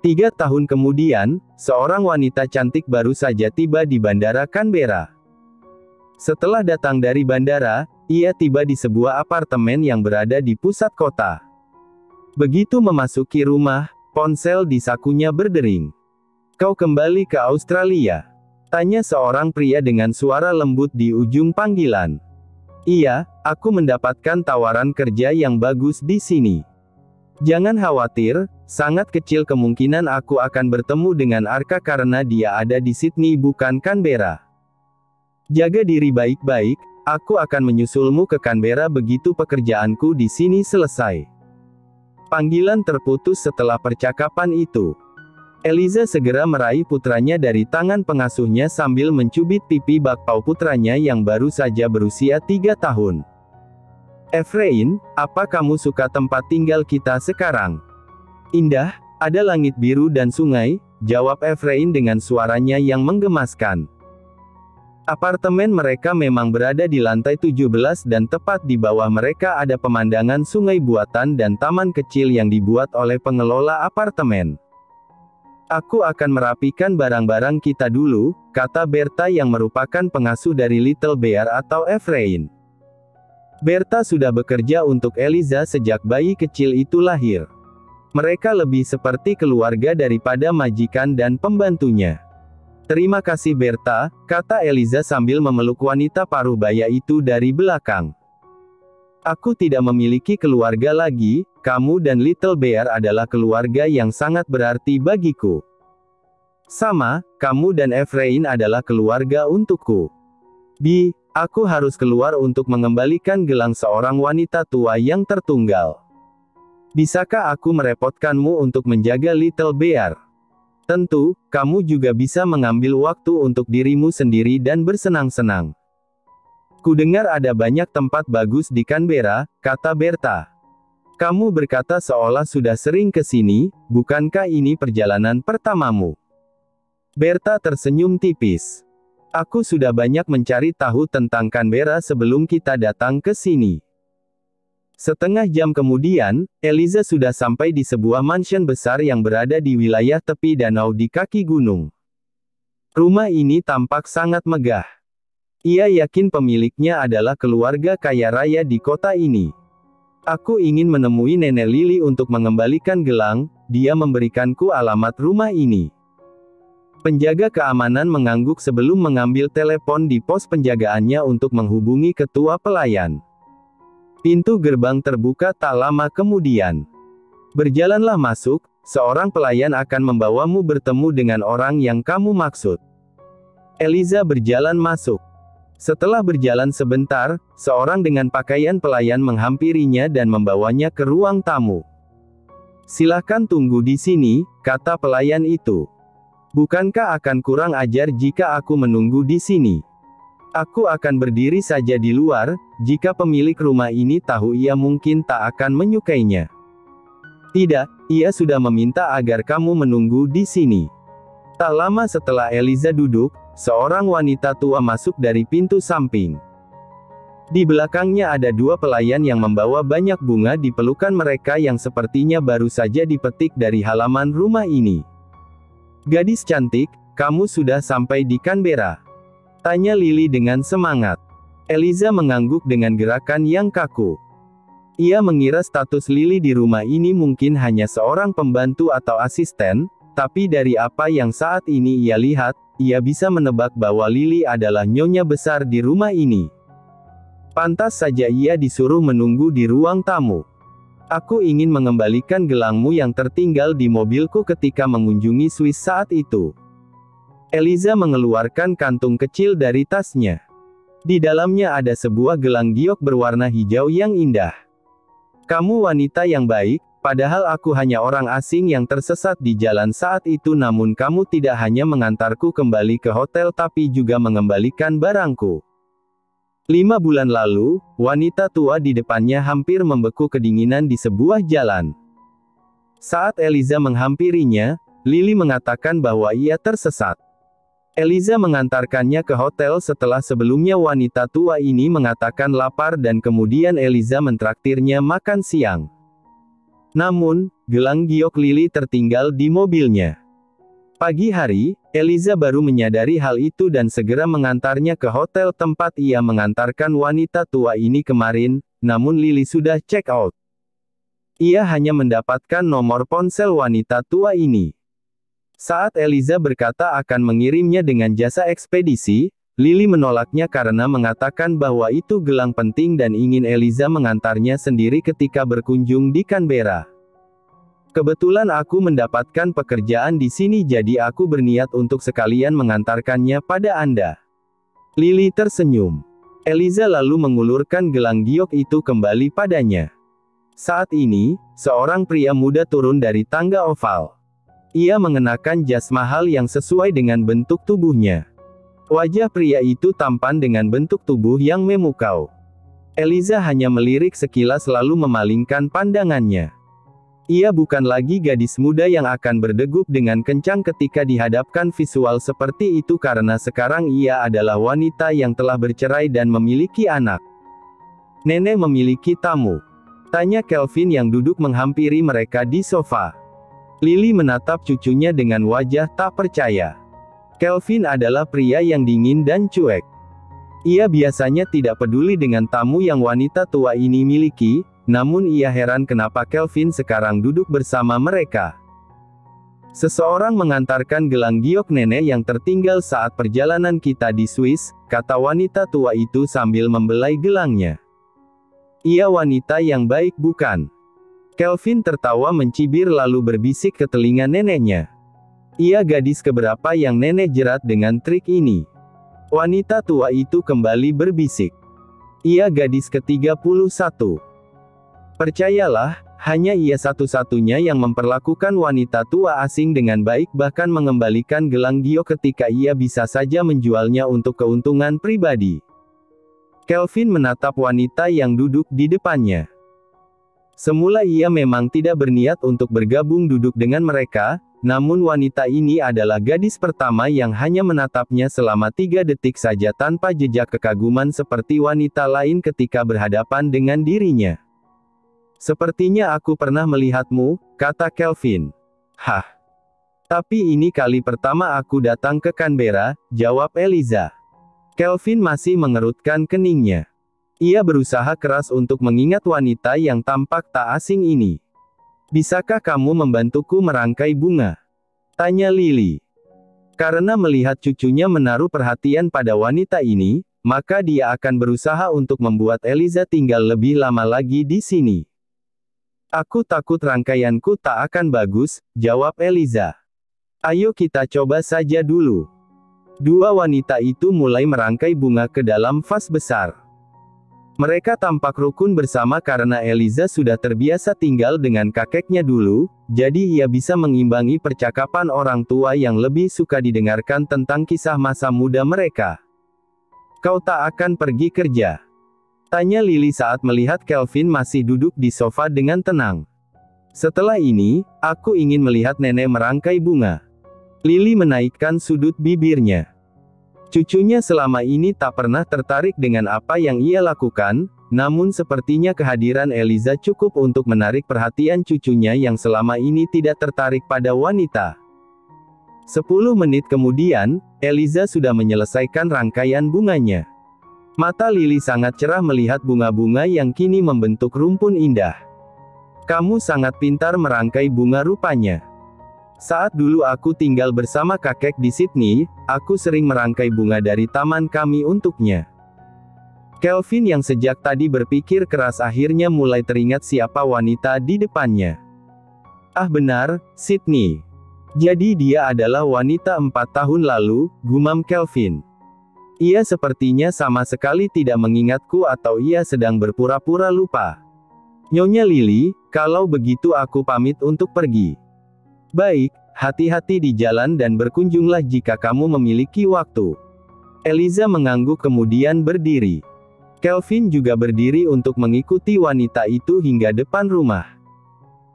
3 tahun kemudian, seorang wanita cantik baru saja tiba di Bandara Canberra. Setelah datang dari bandara, ia tiba di sebuah apartemen yang berada di pusat kota. Begitu memasuki rumah, ponsel di sakunya berdering. "Kau kembali ke Australia?" tanya seorang pria dengan suara lembut di ujung panggilan. "Iya, aku mendapatkan tawaran kerja yang bagus di sini. Jangan khawatir, sangat kecil kemungkinan aku akan bertemu dengan Arka karena dia ada di Sydney bukan Canberra. Jaga diri baik-baik, aku akan menyusulmu ke Canberra begitu pekerjaanku di sini selesai." Panggilan terputus setelah percakapan itu. Eliza segera meraih putranya dari tangan pengasuhnya sambil mencubit pipi bakpao putranya yang baru saja berusia 3 tahun. "Efrain, apa kamu suka tempat tinggal kita sekarang?" "Indah, ada langit biru dan sungai," jawab Efrain dengan suaranya yang menggemaskan. Apartemen mereka memang berada di lantai 17 dan tepat di bawah mereka ada pemandangan sungai buatan dan taman kecil yang dibuat oleh pengelola apartemen. "Aku akan merapikan barang-barang kita dulu," kata Berta yang merupakan pengasuh dari Little Bear atau Efrain. Berta sudah bekerja untuk Eliza sejak bayi kecil itu lahir. Mereka lebih seperti keluarga daripada majikan dan pembantunya. "Terima kasih Berta," kata Eliza sambil memeluk wanita paruh baya itu dari belakang. "Aku tidak memiliki keluarga lagi, kamu dan Little Bear adalah keluarga yang sangat berarti bagiku. Sama, kamu dan Efrain adalah keluarga untukku. Bi, aku harus keluar untuk mengembalikan gelang seorang wanita tua yang tertunggal. Bisakah aku merepotkanmu untuk menjaga Little Bear? Tentu, kamu juga bisa mengambil waktu untuk dirimu sendiri dan bersenang-senang. Kudengar ada banyak tempat bagus di Canberra," kata Berta. "Kamu berkata seolah sudah sering ke sini, bukankah ini perjalanan pertamamu?" Berta tersenyum tipis. "Aku sudah banyak mencari tahu tentang Canberra sebelum kita datang ke sini." Setengah jam kemudian, Eliza sudah sampai di sebuah mansion besar yang berada di wilayah tepi danau di kaki gunung. Rumah ini tampak sangat megah. Ia yakin pemiliknya adalah keluarga kaya raya di kota ini. "Aku ingin menemui Nenek Lily untuk mengembalikan gelang, dia memberikanku alamat rumah ini." Penjaga keamanan mengangguk sebelum mengambil telepon di pos penjagaannya untuk menghubungi ketua pelayan. Pintu gerbang terbuka tak lama kemudian. "Berjalanlah masuk, seorang pelayan akan membawamu bertemu dengan orang yang kamu maksud." Eliza berjalan masuk. Setelah berjalan sebentar, seorang dengan pakaian pelayan menghampirinya dan membawanya ke ruang tamu. "Silakan tunggu di sini," kata pelayan itu. "Bukankah akan kurang ajar jika aku menunggu di sini? Aku akan berdiri saja di luar, jika pemilik rumah ini tahu ia mungkin tak akan menyukainya." "Tidak, ia sudah meminta agar kamu menunggu di sini." Tak lama setelah Eliza duduk, seorang wanita tua masuk dari pintu samping. Di belakangnya ada 2 pelayan yang membawa banyak bunga di pelukan mereka yang sepertinya baru saja dipetik dari halaman rumah ini. "Gadis cantik, kamu sudah sampai di Canberra?" tanya Lily dengan semangat. Eliza mengangguk dengan gerakan yang kaku. Ia mengira status Lily di rumah ini mungkin hanya seorang pembantu atau asisten, tapi dari apa yang saat ini ia lihat, ia bisa menebak bahwa Lily adalah nyonya besar di rumah ini. Pantas saja ia disuruh menunggu di ruang tamu. "Aku ingin mengembalikan gelangmu yang tertinggal di mobilku ketika mengunjungi Swiss saat itu." Eliza mengeluarkan kantung kecil dari tasnya. Di dalamnya ada sebuah gelang giok berwarna hijau yang indah. "Kamu wanita yang baik, padahal aku hanya orang asing yang tersesat di jalan saat itu, namun kamu tidak hanya mengantarku kembali ke hotel tapi juga mengembalikan barangku." 5 bulan lalu, wanita tua di depannya hampir membeku kedinginan di sebuah jalan. Saat Eliza menghampirinya, Lily mengatakan bahwa ia tersesat. Eliza mengantarkannya ke hotel setelah sebelumnya wanita tua ini mengatakan lapar dan kemudian Eliza mentraktirnya makan siang. Namun, gelang giok Lily tertinggal di mobilnya. Pagi hari, Eliza baru menyadari hal itu dan segera mengantarnya ke hotel tempat ia mengantarkan wanita tua ini kemarin, namun Lily sudah check out. Ia hanya mendapatkan nomor ponsel wanita tua ini. Saat Eliza berkata akan mengirimnya dengan jasa ekspedisi, Lily menolaknya karena mengatakan bahwa itu gelang penting dan ingin Eliza mengantarnya sendiri ketika berkunjung di Canberra. Kebetulan aku mendapatkan pekerjaan di sini jadi aku berniat untuk sekalian mengantarkannya pada Anda. Lily tersenyum. Eliza lalu mengulurkan gelang giok itu kembali padanya. Saat ini, seorang pria muda turun dari tangga oval. Ia mengenakan jas mahal yang sesuai dengan bentuk tubuhnya. Wajah pria itu tampan dengan bentuk tubuh yang memukau. Eliza hanya melirik sekilas lalu memalingkan pandangannya. Ia bukan lagi gadis muda yang akan berdegup dengan kencang ketika dihadapkan visual seperti itu karena sekarang ia adalah wanita yang telah bercerai dan memiliki anak. Nenek memiliki tamu. Tanya Kelvin yang duduk menghampiri mereka di sofa. Lily menatap cucunya dengan wajah tak percaya. Kelvin adalah pria yang dingin dan cuek. Ia biasanya tidak peduli dengan tamu yang wanita tua ini miliki, namun ia heran kenapa Kelvin sekarang duduk bersama mereka. Seseorang mengantarkan gelang giok nenek yang tertinggal saat perjalanan kita di Swiss, kata wanita tua itu sambil membelai gelangnya. Ia wanita yang baik bukan? Kelvin tertawa mencibir lalu berbisik ke telinga neneknya. Ia gadis keberapa yang nenek jerat dengan trik ini? Wanita tua itu kembali berbisik. Ia gadis ke-31. Percayalah, hanya ia satu-satunya yang memperlakukan wanita tua asing dengan baik bahkan mengembalikan gelang giok ketika ia bisa saja menjualnya untuk keuntungan pribadi. Kelvin menatap wanita yang duduk di depannya. Semula ia memang tidak berniat untuk bergabung duduk dengan mereka, namun wanita ini adalah gadis pertama yang hanya menatapnya selama 3 detik saja tanpa jejak kekaguman seperti wanita lain ketika berhadapan dengan dirinya. Sepertinya aku pernah melihatmu, kata Kelvin. Hah? Tapi ini kali pertama aku datang ke Canberra, jawab Eliza. Kelvin masih mengerutkan keningnya. Ia berusaha keras untuk mengingat wanita yang tampak tak asing ini. Bisakah kamu membantuku merangkai bunga? Tanya Lily. Karena melihat cucunya menaruh perhatian pada wanita ini, maka dia akan berusaha untuk membuat Eliza tinggal lebih lama lagi di sini. Aku takut rangkaianku tak akan bagus, jawab Eliza. Ayo kita coba saja dulu. Dua wanita itu mulai merangkai bunga ke dalam vas besar. Mereka tampak rukun bersama karena Eliza sudah terbiasa tinggal dengan kakeknya dulu, jadi ia bisa mengimbangi percakapan orang tua yang lebih suka didengarkan tentang kisah masa muda mereka. Kau tak akan pergi kerja? Tanya Lily saat melihat Kelvin masih duduk di sofa dengan tenang. Setelah ini, aku ingin melihat nenek merangkai bunga. Lily menaikkan sudut bibirnya. Cucunya selama ini tak pernah tertarik dengan apa yang ia lakukan, namun sepertinya kehadiran Eliza cukup untuk menarik perhatian cucunya yang selama ini tidak tertarik pada wanita. 10 menit kemudian, Eliza sudah menyelesaikan rangkaian bunganya. Mata Lily sangat cerah melihat bunga-bunga yang kini membentuk rumpun indah. Kamu sangat pintar merangkai bunga rupanya. Saat dulu aku tinggal bersama kakek di Sydney, aku sering merangkai bunga dari taman kami untuknya. Kelvin yang sejak tadi berpikir keras akhirnya mulai teringat siapa wanita di depannya. Ah benar, Sydney. Jadi dia adalah wanita 4 tahun lalu, gumam Kelvin. Ia sepertinya sama sekali tidak mengingatku atau ia sedang berpura-pura lupa. Nyonya Lily, kalau begitu aku pamit untuk pergi. Baik, hati-hati di jalan dan berkunjunglah jika kamu memiliki waktu. Eliza mengangguk kemudian berdiri. Kelvin juga berdiri untuk mengikuti wanita itu hingga depan rumah.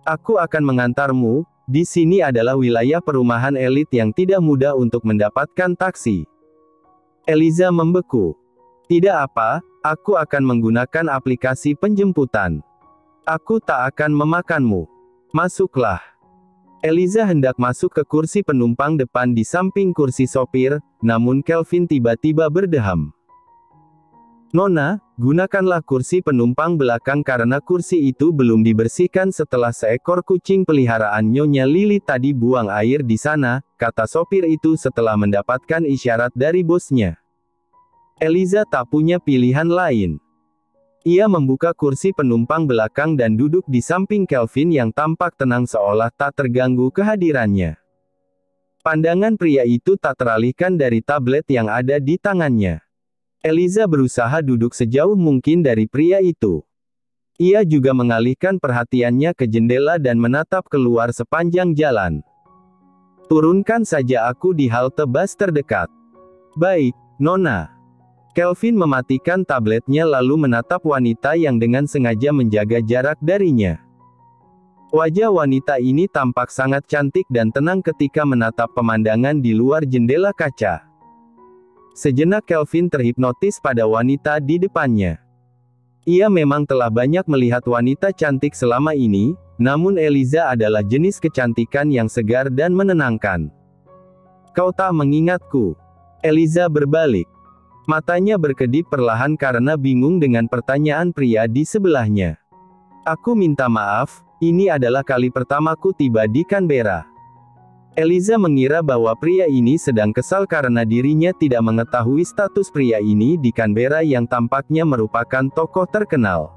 Aku akan mengantarmu, di sini adalah wilayah perumahan elit yang tidak mudah untuk mendapatkan taksi. Eliza membeku. Tidak apa, aku akan menggunakan aplikasi penjemputan. Aku tak akan memakanmu. Masuklah. Eliza hendak masuk ke kursi penumpang depan di samping kursi sopir, namun Kelvin tiba-tiba berdeham. Nona, gunakanlah kursi penumpang belakang karena kursi itu belum dibersihkan setelah seekor kucing peliharaan Nyonya Lily tadi buang air di sana, kata sopir itu setelah mendapatkan isyarat dari bosnya. Eliza tak punya pilihan lain. Ia membuka kursi penumpang belakang dan duduk di samping Kelvin yang tampak tenang seolah tak terganggu kehadirannya. Pandangan pria itu tak teralihkan dari tablet yang ada di tangannya. Eliza berusaha duduk sejauh mungkin dari pria itu. Ia juga mengalihkan perhatiannya ke jendela dan menatap keluar sepanjang jalan. Turunkan saja aku di halte bus terdekat. Baik, Nona. Kelvin mematikan tabletnya lalu menatap wanita yang dengan sengaja menjaga jarak darinya. Wajah wanita ini tampak sangat cantik dan tenang ketika menatap pemandangan di luar jendela kaca. Sejenak Kelvin terhipnotis pada wanita di depannya. Ia memang telah banyak melihat wanita cantik selama ini, namun Eliza adalah jenis kecantikan yang segar dan menenangkan. Kau tak mengingatku. Eliza berbalik. Matanya berkedip perlahan karena bingung dengan pertanyaan pria di sebelahnya. Aku minta maaf, ini adalah kali pertamaku tiba di Canberra. Eliza mengira bahwa pria ini sedang kesal karena dirinya tidak mengetahui status pria ini di Canberra yang tampaknya merupakan tokoh terkenal.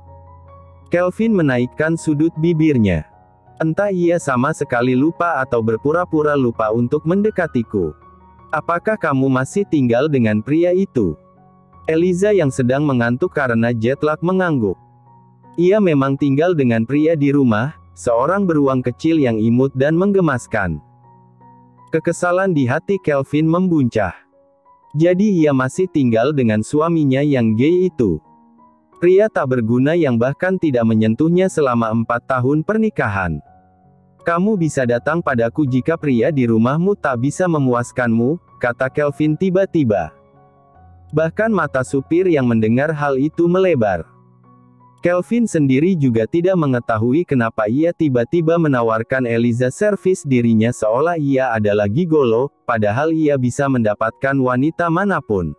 Kelvin menaikkan sudut bibirnya. Entah ia sama sekali lupa atau berpura-pura lupa untuk mendekatiku. Apakah kamu masih tinggal dengan pria itu? Eliza yang sedang mengantuk karena jet lag mengangguk. Ia memang tinggal dengan pria di rumah, seorang beruang kecil yang imut dan menggemaskan. Kekesalan di hati Kelvin membuncah. Jadi ia masih tinggal dengan suaminya yang gay itu. Pria tak berguna yang bahkan tidak menyentuhnya selama 4 tahun pernikahan. Kamu bisa datang padaku jika pria di rumahmu tak bisa memuaskanmu, kata Kelvin tiba-tiba. Bahkan mata supir yang mendengar hal itu melebar. Kelvin sendiri juga tidak mengetahui kenapa ia tiba-tiba menawarkan Eliza servis dirinya seolah ia adalah gigolo, padahal ia bisa mendapatkan wanita manapun.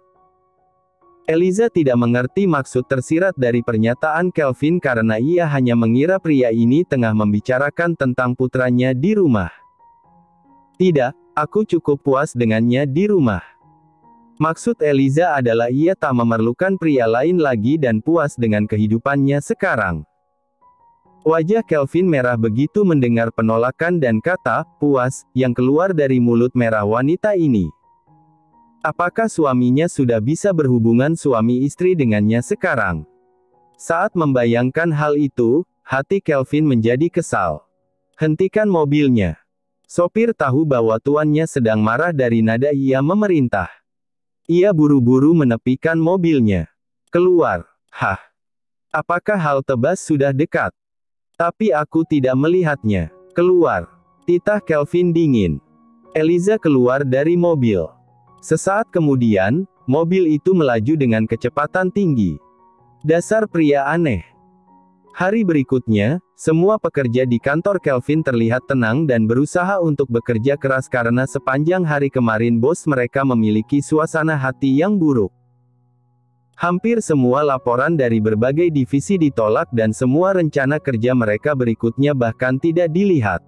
Eliza tidak mengerti maksud tersirat dari pernyataan Kelvin karena ia hanya mengira pria ini tengah membicarakan tentang putranya di rumah. Tidak, aku cukup puas dengannya di rumah. Maksud Eliza adalah ia tak memerlukan pria lain lagi dan puas dengan kehidupannya sekarang. Wajah Kelvin merah begitu mendengar penolakan dan kata, puas, yang keluar dari mulut merah wanita ini. Apakah suaminya sudah bisa berhubungan suami istri dengannya sekarang? Saat membayangkan hal itu, hati Kelvin menjadi kesal. Hentikan mobilnya. Sopir tahu bahwa tuannya sedang marah dari nada ia memerintah. Ia buru-buru menepikan mobilnya. Keluar. Hah? Apakah halte bus sudah dekat? Tapi aku tidak melihatnya. Keluar. Titah Kelvin dingin. Eliza keluar dari mobil. Sesaat kemudian, mobil itu melaju dengan kecepatan tinggi. Dasar pria aneh. Hari berikutnya, semua pekerja di kantor Kelvin terlihat tenang dan berusaha untuk bekerja keras karena sepanjang hari kemarin bos mereka memiliki suasana hati yang buruk. Hampir semua laporan dari berbagai divisi ditolak dan semua rencana kerja mereka berikutnya bahkan tidak dilihat.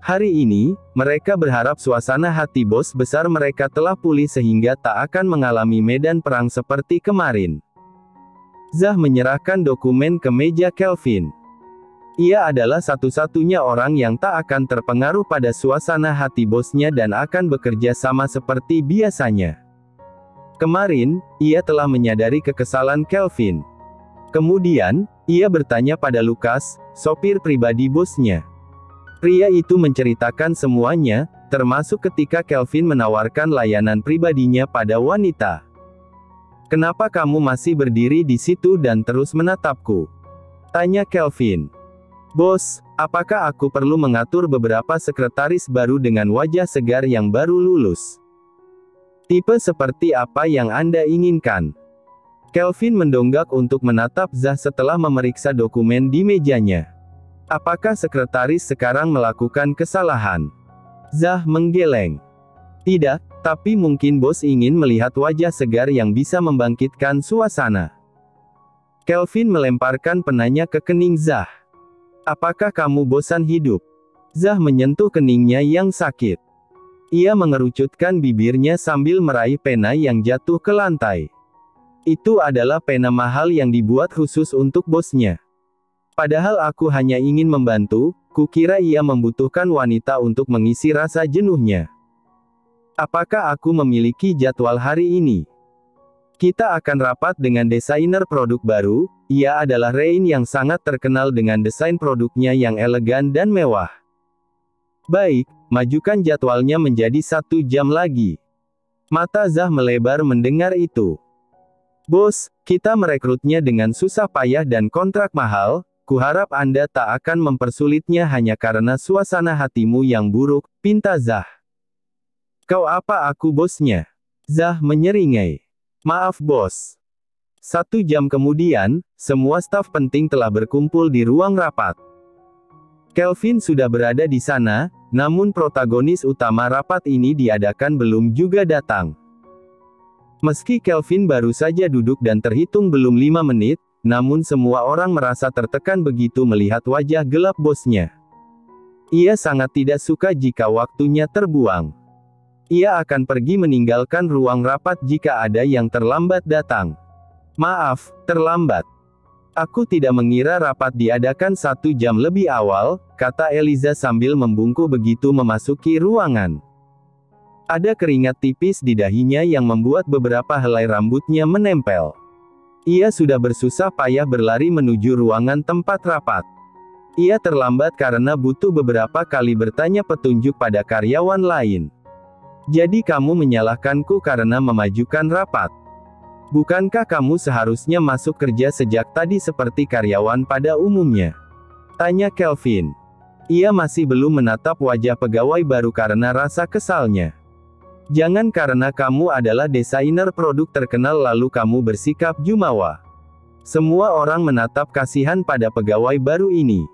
Hari ini, mereka berharap suasana hati bos besar mereka telah pulih sehingga tak akan mengalami medan perang seperti kemarin. Zah menyerahkan dokumen ke meja Kelvin. Ia adalah satu-satunya orang yang tak akan terpengaruh pada suasana hati bosnya dan akan bekerja sama seperti biasanya. Kemarin, ia telah menyadari kekesalan Kelvin. Kemudian, ia bertanya pada Lucas, sopir pribadi bosnya. Pria itu menceritakan semuanya, termasuk ketika Kelvin menawarkan layanan pribadinya pada wanita. Kenapa kamu masih berdiri di situ dan terus menatapku? Tanya Kelvin. Bos, apakah aku perlu mengatur beberapa sekretaris baru dengan wajah segar yang baru lulus? Tipe seperti apa yang Anda inginkan? Kelvin mendongak untuk menatap Zah setelah memeriksa dokumen di mejanya. Apakah sekretaris sekarang melakukan kesalahan? Zah menggeleng. Tidak, tapi mungkin bos ingin melihat wajah segar yang bisa membangkitkan suasana. Kelvin melemparkan penanya ke kening Zah. Apakah kamu bosan hidup? Zah menyentuh keningnya yang sakit. Ia mengerucutkan bibirnya sambil meraih pena yang jatuh ke lantai. Itu adalah pena mahal yang dibuat khusus untuk bosnya. Padahal aku hanya ingin membantu, kukira ia membutuhkan wanita untuk mengisi rasa jenuhnya. Apakah aku memiliki jadwal hari ini? Kita akan rapat dengan desainer produk baru, ia adalah Rain yang sangat terkenal dengan desain produknya yang elegan dan mewah. Baik, majukan jadwalnya menjadi 1 jam lagi. Mata Zah melebar mendengar itu. Bos, kita merekrutnya dengan susah payah dan kontrak mahal. Kuharap Anda tak akan mempersulitnya hanya karena suasana hatimu yang buruk, pinta Zah. Kau apa aku bosnya? Zah menyeringai. Maaf bos. 1 jam kemudian, semua staf penting telah berkumpul di ruang rapat. Kelvin sudah berada di sana, namun protagonis utama rapat ini diadakan belum juga datang. Meski Kelvin baru saja duduk dan terhitung belum 5 menit, namun semua orang merasa tertekan begitu melihat wajah gelap bosnya. Ia sangat tidak suka jika waktunya terbuang. Ia akan pergi meninggalkan ruang rapat jika ada yang terlambat datang. Maaf, terlambat. Aku tidak mengira rapat diadakan 1 jam lebih awal, kata Eliza sambil membungkuk begitu memasuki ruangan. Ada keringat tipis di dahinya yang membuat beberapa helai rambutnya menempel. Ia sudah bersusah payah berlari menuju ruangan tempat rapat. Ia terlambat karena butuh beberapa kali bertanya petunjuk pada karyawan lain. Jadi kamu menyalahkanku karena memajukan rapat? Bukankah kamu seharusnya masuk kerja sejak tadi seperti karyawan pada umumnya? Tanya Kelvin. Ia masih belum menatap wajah pegawai baru karena rasa kesalnya. Jangan karena kamu adalah desainer produk terkenal lalu kamu bersikap jumawa. Semua orang menatap kasihan pada pegawai baru ini.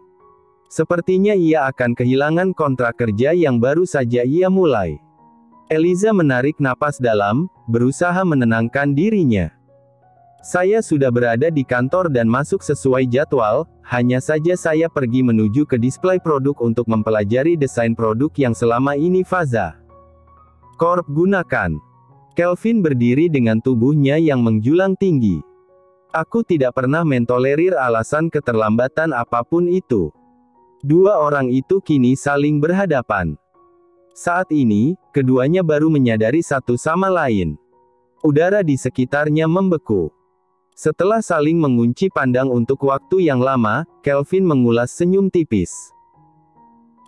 Sepertinya ia akan kehilangan kontrak kerja yang baru saja ia mulai. Eliza menarik napas dalam, berusaha menenangkan dirinya. Saya sudah berada di kantor dan masuk sesuai jadwal, hanya saja saya pergi menuju ke display produk untuk mempelajari desain produk yang selama ini Faza Corp gunakan. Kelvin berdiri dengan tubuhnya yang menjulang tinggi. Aku tidak pernah mentolerir alasan keterlambatan apapun itu. Dua orang itu kini saling berhadapan. Saat ini, keduanya baru menyadari satu sama lain. Udara di sekitarnya membeku. Setelah saling mengunci pandang untuk waktu yang lama, Kelvin mengulas senyum tipis.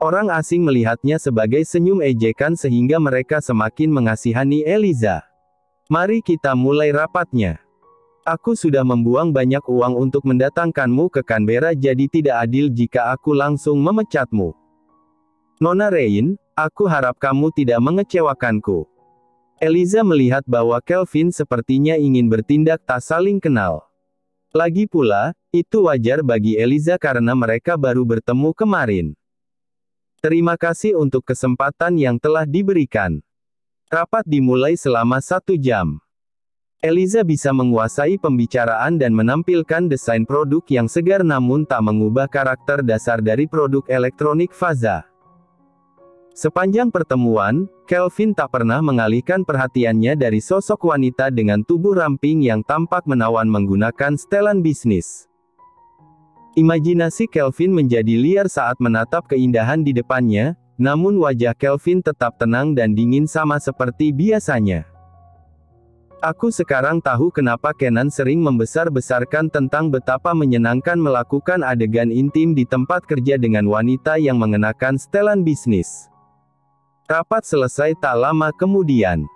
Orang asing melihatnya sebagai senyum ejekan sehingga mereka semakin mengasihani Eliza. Mari kita mulai rapatnya. Aku sudah membuang banyak uang untuk mendatangkanmu ke Canberra jadi tidak adil jika aku langsung memecatmu. Nona Rain, aku harap kamu tidak mengecewakanku. Eliza melihat bahwa Kelvin sepertinya ingin bertindak tak saling kenal. Lagi pula, itu wajar bagi Eliza karena mereka baru bertemu kemarin. Terima kasih untuk kesempatan yang telah diberikan. Rapat dimulai selama 1 jam. Eliza bisa menguasai pembicaraan dan menampilkan desain produk yang segar namun tak mengubah karakter dasar dari produk elektronik Faza. Sepanjang pertemuan, Kelvin tak pernah mengalihkan perhatiannya dari sosok wanita dengan tubuh ramping yang tampak menawan menggunakan setelan bisnis. Imajinasi Kelvin menjadi liar saat menatap keindahan di depannya, namun wajah Kelvin tetap tenang dan dingin sama seperti biasanya. Aku sekarang tahu kenapa Kenan sering membesar-besarkan tentang betapa menyenangkan melakukan adegan intim di tempat kerja dengan wanita yang mengenakan setelan bisnis. Rapat selesai tak lama kemudian.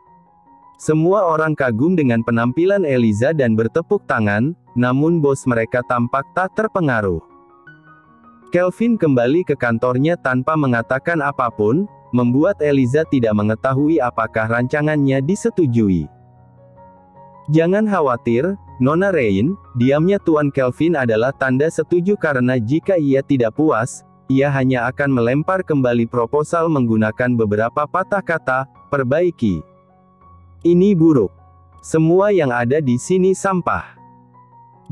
Semua orang kagum dengan penampilan Eliza dan bertepuk tangan, namun bos mereka tampak tak terpengaruh. Kelvin kembali ke kantornya tanpa mengatakan apapun, membuat Eliza tidak mengetahui apakah rancangannya disetujui. Jangan khawatir, Nona Rain, diamnya Tuan Kelvin adalah tanda setuju karena jika ia tidak puas, ia hanya akan melempar kembali proposal menggunakan beberapa patah kata, perbaiki. Ini buruk. Semua yang ada di sini sampah.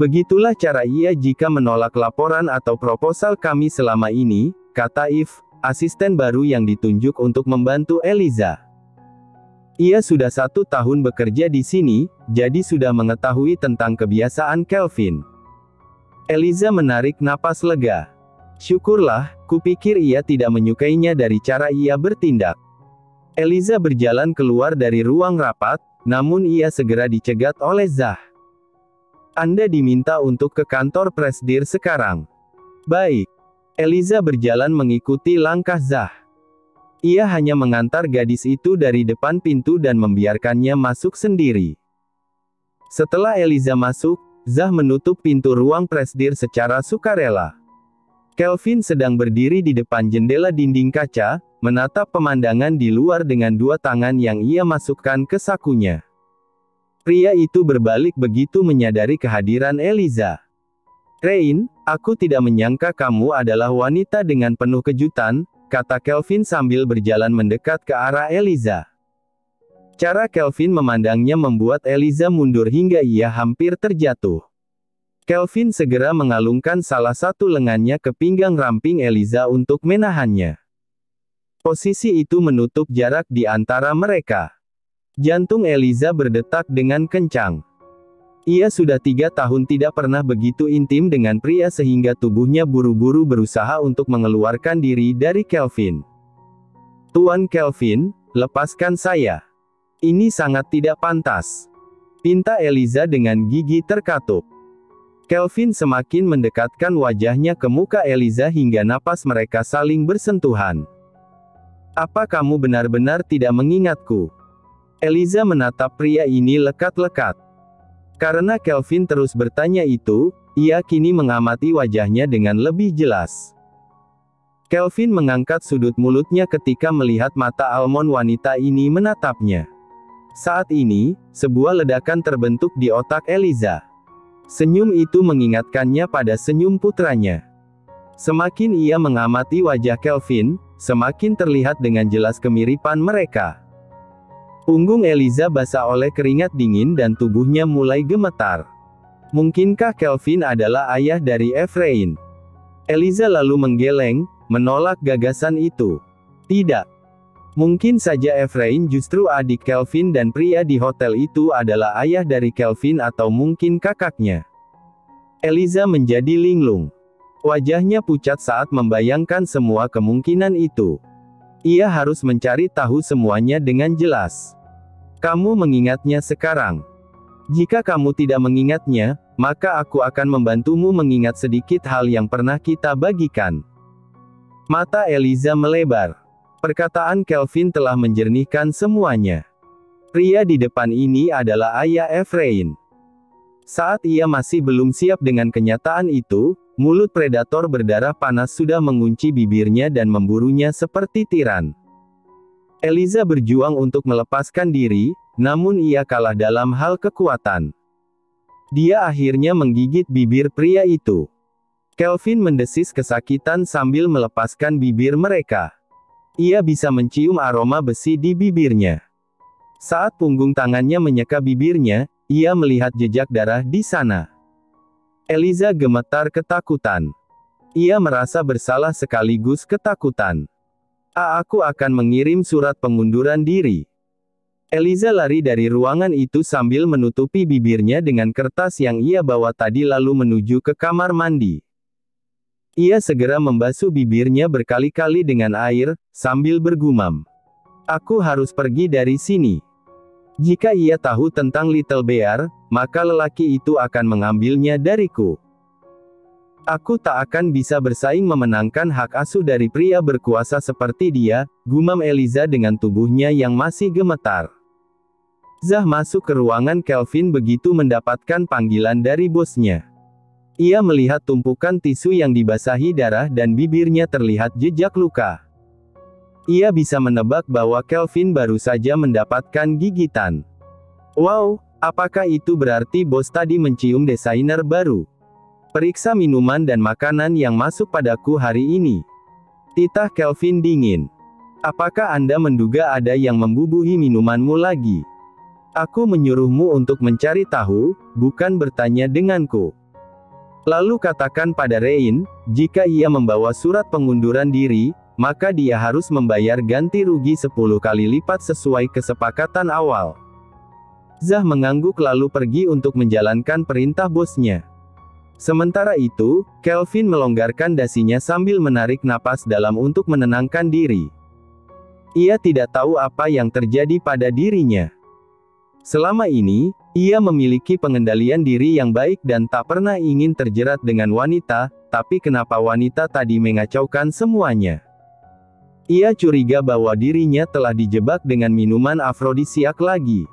Begitulah cara ia jika menolak laporan atau proposal kami selama ini, kata Yves, asisten baru yang ditunjuk untuk membantu Eliza. Ia sudah 1 tahun bekerja di sini, jadi sudah mengetahui tentang kebiasaan Kelvin. Eliza menarik napas lega. Syukurlah, kupikir ia tidak menyukainya dari cara ia bertindak. Eliza berjalan keluar dari ruang rapat, namun ia segera dicegat oleh Zah. Anda diminta untuk ke kantor Presdir sekarang. Baik. Eliza berjalan mengikuti langkah Zah. Ia hanya mengantar gadis itu dari depan pintu dan membiarkannya masuk sendiri. Setelah Eliza masuk, Zah menutup pintu ruang Presdir secara sukarela. Kelvin sedang berdiri di depan jendela dinding kaca, menatap pemandangan di luar dengan 2 tangan yang ia masukkan ke sakunya. Pria itu berbalik begitu menyadari kehadiran Eliza. Rain, aku tidak menyangka kamu adalah wanita dengan penuh kejutan, kata Kelvin sambil berjalan mendekat ke arah Eliza. Cara Kelvin memandangnya membuat Eliza mundur hingga ia hampir terjatuh. Kelvin segera mengalungkan salah satu lengannya ke pinggang ramping Eliza untuk menahannya. Posisi itu menutup jarak di antara mereka. Jantung Eliza berdetak dengan kencang. Ia sudah 3 tahun tidak pernah begitu intim dengan pria sehingga tubuhnya buru-buru berusaha untuk mengeluarkan diri dari Kelvin. Tuan Kelvin, lepaskan saya. Ini sangat tidak pantas. Pinta Eliza dengan gigi terkatup. Kelvin semakin mendekatkan wajahnya ke muka Eliza hingga napas mereka saling bersentuhan. Apa kamu benar-benar tidak mengingatku? Eliza menatap pria ini lekat-lekat. Karena Kelvin terus bertanya itu, ia kini mengamati wajahnya dengan lebih jelas. Kelvin mengangkat sudut mulutnya ketika melihat mata almond wanita ini menatapnya. Saat ini, sebuah ledakan terbentuk di otak Eliza. Senyum itu mengingatkannya pada senyum putranya. Semakin ia mengamati wajah Kelvin, semakin terlihat dengan jelas kemiripan mereka. Punggung Eliza basah oleh keringat dingin dan tubuhnya mulai gemetar. Mungkinkah Kelvin adalah ayah dari Efrain? Eliza lalu menggeleng, menolak gagasan itu. Tidak. Mungkin saja Efrain justru adik Kelvin dan pria di hotel itu adalah ayah dari Kelvin atau mungkin kakaknya. Eliza menjadi linglung. Wajahnya pucat saat membayangkan semua kemungkinan itu. Ia harus mencari tahu semuanya dengan jelas. Kamu mengingatnya sekarang. Jika kamu tidak mengingatnya, maka aku akan membantumu mengingat sedikit hal yang pernah kita bagikan. Mata Eliza melebar. Perkataan Kelvin telah menjernihkan semuanya. Pria di depan ini adalah ayah Efrain. Saat ia masih belum siap dengan kenyataan itu, mulut predator berdarah panas sudah mengunci bibirnya dan memburunya seperti tiran. Eliza berjuang untuk melepaskan diri, namun ia kalah dalam hal kekuatan. Dia akhirnya menggigit bibir pria itu. Kelvin mendesis kesakitan sambil melepaskan bibir mereka. Ia bisa mencium aroma besi di bibirnya. Saat punggung tangannya menyeka bibirnya, ia melihat jejak darah di sana. Eliza gemetar ketakutan. Ia merasa bersalah sekaligus ketakutan. Aku akan mengirim surat pengunduran diri. Eliza lari dari ruangan itu sambil menutupi bibirnya dengan kertas yang ia bawa tadi lalu menuju ke kamar mandi. Ia segera membasuh bibirnya berkali-kali dengan air, sambil bergumam. Aku harus pergi dari sini. Jika ia tahu tentang Little Bear, maka lelaki itu akan mengambilnya dariku. Aku tak akan bisa bersaing memenangkan hak asuh dari pria berkuasa seperti dia, gumam Eliza dengan tubuhnya yang masih gemetar. Zah masuk ke ruangan Kelvin begitu mendapatkan panggilan dari bosnya. Ia melihat tumpukan tisu yang dibasahi darah dan bibirnya terlihat jejak luka. Ia bisa menebak bahwa Kelvin baru saja mendapatkan gigitan. Wow, Apakah itu berarti bos tadi mencium desainer baru? Periksa minuman dan makanan yang masuk padaku hari ini. Titah Kelvin dingin. Apakah Anda menduga ada yang membubuhi minumanmu lagi? Aku menyuruhmu untuk mencari tahu, bukan bertanya denganku. Lalu katakan pada Rein, jika ia membawa surat pengunduran diri, maka dia harus membayar ganti rugi 10 kali lipat sesuai kesepakatan awal. Zah mengangguk lalu pergi untuk menjalankan perintah bosnya. Sementara itu, Kelvin melonggarkan dasinya sambil menarik napas dalam untuk menenangkan diri. Ia tidak tahu apa yang terjadi pada dirinya. Selama ini, ia memiliki pengendalian diri yang baik dan tak pernah ingin terjerat dengan wanita, tapi kenapa wanita tadi mengacaukan semuanya? Ia curiga bahwa dirinya telah dijebak dengan minuman afrodisiak lagi.